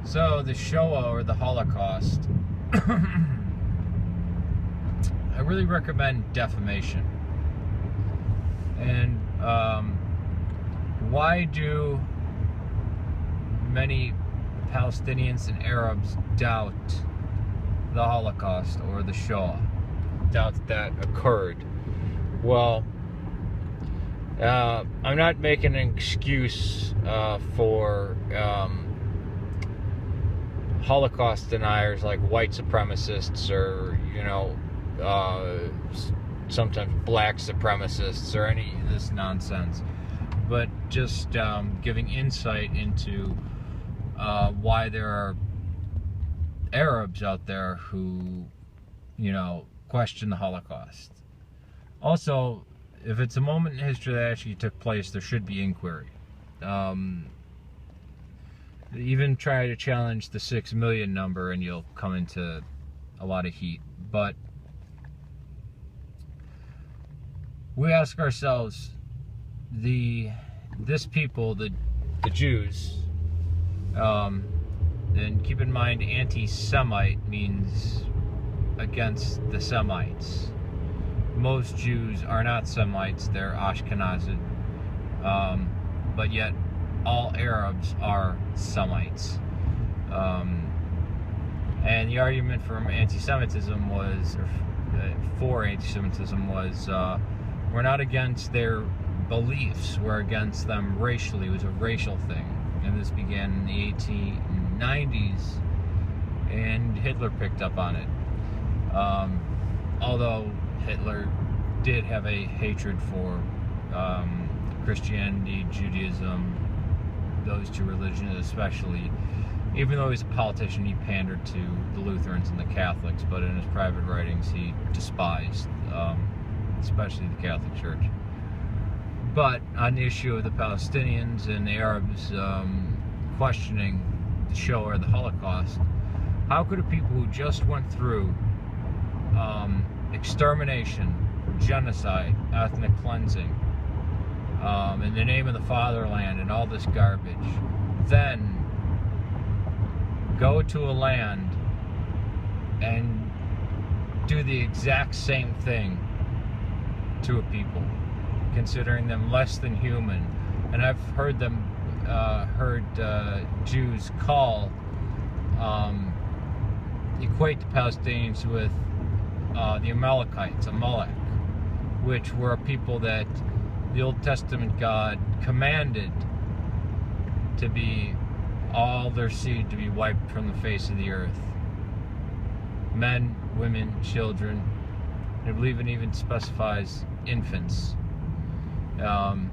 So the Shoah, or the Holocaust, I really recommend defamation. And why do many Palestinians and Arabs doubt the Holocaust or the Shoah? Doubt that occurred? Well, I'm not making an excuse for Holocaust deniers like white supremacists, or sometimes black supremacists, or any of this nonsense, but just giving insight into why there are Arabs out there who question the Holocaust. Also, if it's a moment in history that actually took place, there should be inquiry. Even try to challenge the 6 million number and you'll come into a lot of heat. But we ask ourselves, this people, the Jews, and keep in mind, anti-Semite means against the Semites. Most Jews are not Semites, they're Ashkenazi, but yet all Arabs are Semites. And the argument from anti-Semitism was, for anti-Semitism was, we're not against their beliefs, we're against them racially. It was a racial thing. And this began in the 1890s, and Hitler picked up on it. Although Hitler did have a hatred for Christianity, Judaism, those two religions especially. Even though he was a politician, he pandered to the Lutherans and the Catholics, but in his private writings he despised, especially the Catholic Church. But on the issue of the Palestinians and the Arabs questioning the Shoah or the Holocaust, how could a people who just went through extermination, genocide, ethnic cleansing, in the name of the fatherland and all this garbage, then go to a land and do the exact same thing to a people, considering them less than human? And I've heard them, Jews call, equate the Palestinians with the Amalekites, Amalek, which were a people that the Old Testament God commanded to be all their seed to be wiped from the face of the earth. Men, women, children. I believe it even specifies infants. You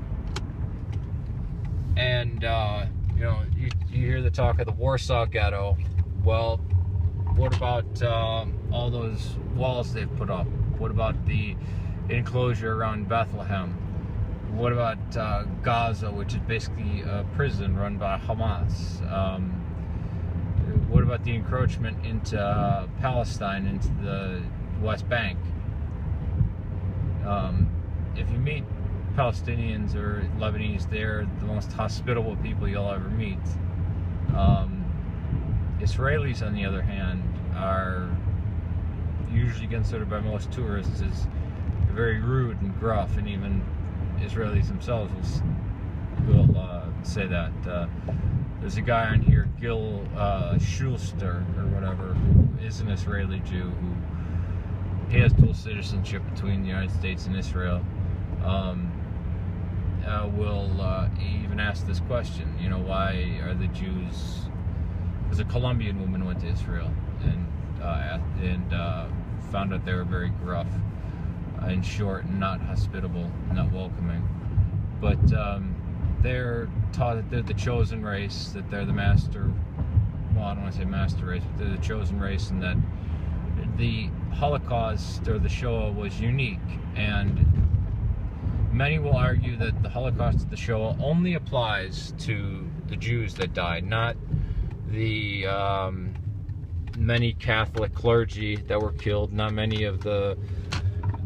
hear the talk of the Warsaw Ghetto. Well, what about all those walls they've put up? What about the enclosure around Bethlehem? What about Gaza, which is basically a prison run by Hamas? What about the encroachment into Palestine, into the West Bank? If you meet Palestinians or Lebanese, they're the most hospitable people you'll ever meet. Israelis, on the other hand, are usually considered by most tourists as very rude and gruff, and even Israelis themselves will say that. There's a guy on here, Gil Schulster, or whatever, who is an Israeli Jew, who he has dual citizenship between the United States and Israel. Will even ask this question, why are the Jews, because a Colombian woman went to Israel and found out they were very gruff and short and not hospitable, not welcoming. But they're taught that they're the chosen race, that they're the master, well, I don't want to say master race, but they're the chosen race, and that the Holocaust, or the Shoah, was unique. And many will argue that the Holocaust of the Shoah only applies to the Jews that died, not the many Catholic clergy that were killed, not many of the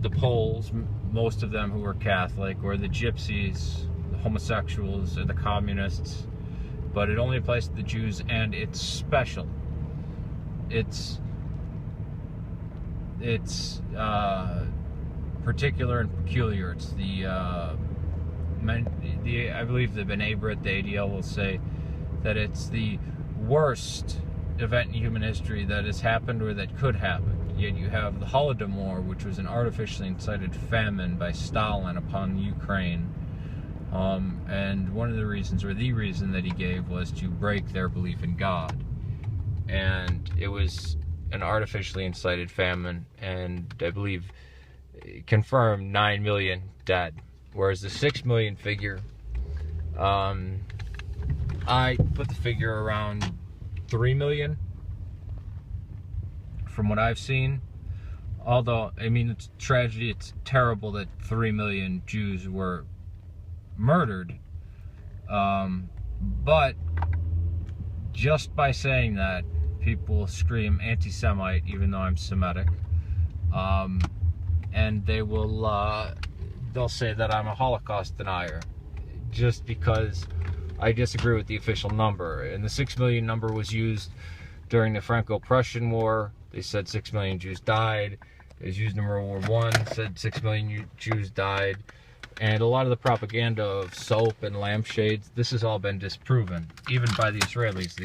Poles, most of them who were Catholic, or the Gypsies, the homosexuals, or the communists, but it only applies to the Jews, and it's special. It's particular and peculiar. It's I believe the B'nai B'rith, the ADL, will say that it's the worst event in human history that has happened or that could happen. Yet you have the Holodomor, which was an artificially incited famine by Stalin upon Ukraine. And one of the reasons, or the reason that he gave, was to break their belief in God. And it was an artificially incited famine, and I believe confirmed 9 million dead. Whereas the 6 million figure, I put the figure around 3 million from what I've seen. Although, I mean, it's tragedy, it's terrible that 3 million Jews were murdered. But just by saying that, people scream anti-Semite, even though I'm Semitic. And they'll say that I'm a Holocaust denier, just because I disagree with the official number. And the 6 million number was used during the Franco-Prussian War. They said 6 million Jews died. It was used in World War I, said 6 million Jews died. And a lot of the propaganda of soap and lampshades, this has all been disproven, even by the Israelis.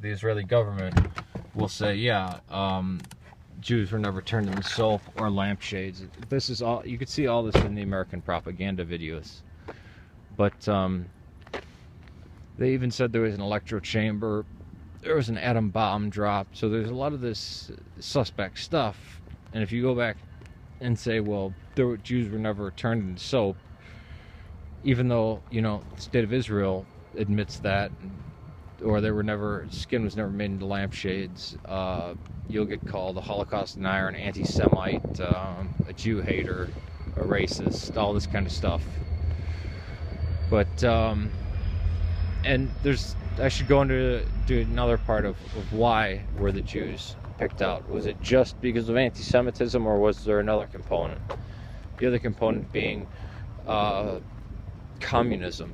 The Israeli government will say, yeah, Jews were never turned into soap or lampshades. This is all, you could see all this in the American propaganda videos. But they even said there was an electro chamber, there was an atom bomb drop. So there's a lot of this suspect stuff. And if you go back and say, well, Jews were never turned into soap, even though, you know, the state of Israel admits that, or skin was never made into lampshades, you'll get called a Holocaust denier, an anti-Semite, a Jew hater, a racist, all this kind of stuff. But, and I should go into another part of why were the Jews picked out. Was it just because of anti-Semitism, or was there another component? The other component being communism,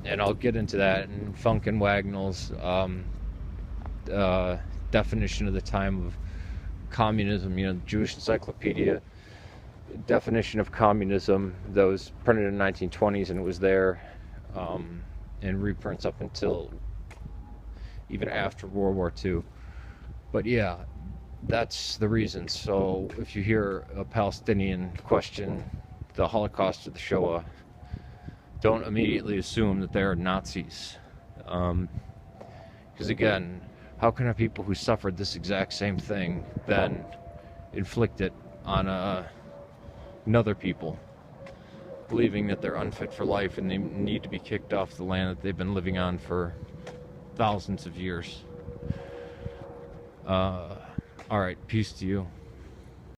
and I'll get into that in Funk and Wagnall's definition of the time of communism, you know, the Jewish Encyclopedia definition of communism that was printed in the 1920s, and it was there in reprints up until even after World War II. But yeah, that's the reason. So if you hear a Palestinian question the Holocaust or the Shoah, don't immediately assume that they're Nazis. Because again, how can people who suffered this exact same thing then inflict it on another people, believing that they're unfit for life and they need to be kicked off the land that they've been living on for thousands of years? Alright, peace to you.